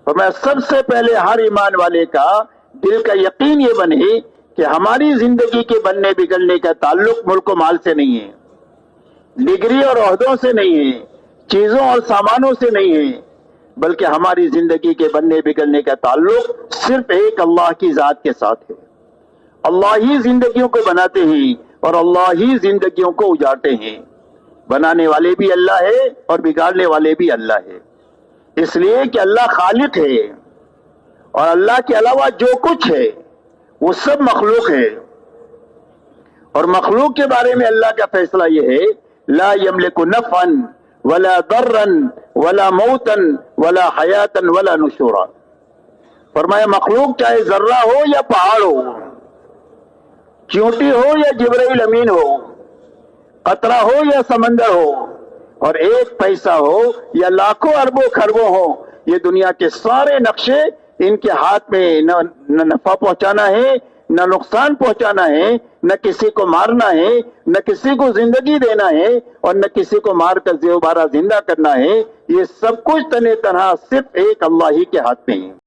فرمایا سب سے پہلے ہر ایمان والے کا دل کا یقین یہ بنے کہ ہماری زندگی کے بننے بگڑنے کا تعلق ملک و مال سے نہیں ہے، ڈگری اور عہدوں سے نہیں ہے، چیزوں اور سامانوں سے نہیں ہے، بلکہ ہماری زندگی کے بننے بگڑنے کا تعلق صرف ایک اللہ کی ذات کے ساتھ ہے۔ اللہ ہی زندگیوں کو بناتے ہیں اور اللہ ہی زندگیوں کو اجاڑتے ہیں۔ بنانے والے بھی اللہ ہے اور بگاڑنے والے بھی اللہ ہے، اس لیے کہ اللہ خالق ہے اور اللہ کے علاوہ جو کچھ ہے وہ سب مخلوق ہے، اور مخلوق کے بارے میں اللہ کا فیصلہ یہ ہے لا یملک نفعا ولا ضرا ولا موتا ولا حیاتا ولا نشورا۔ فرمایا مخلوق چاہے ذرہ ہو یا پہاڑ ہو، چیونٹی ہو یا جبرائیل امین ہو، قطرہ ہو یا سمندر ہو، اور ایک پیسہ ہو یا لاکھوں اربوں خربوں ہو، یہ دنیا کے سارے نقشے ان کے ہاتھ میں نہ نفع پہنچانا ہے نہ نقصان پہنچانا ہے، نہ کسی کو مارنا ہے نہ کسی کو زندگی دینا ہے اور نہ کسی کو مار کر دوبارہ زندہ کرنا ہے۔ یہ سب کچھ تنہا صرف ایک اللہ ہی کے ہاتھ میں ہے۔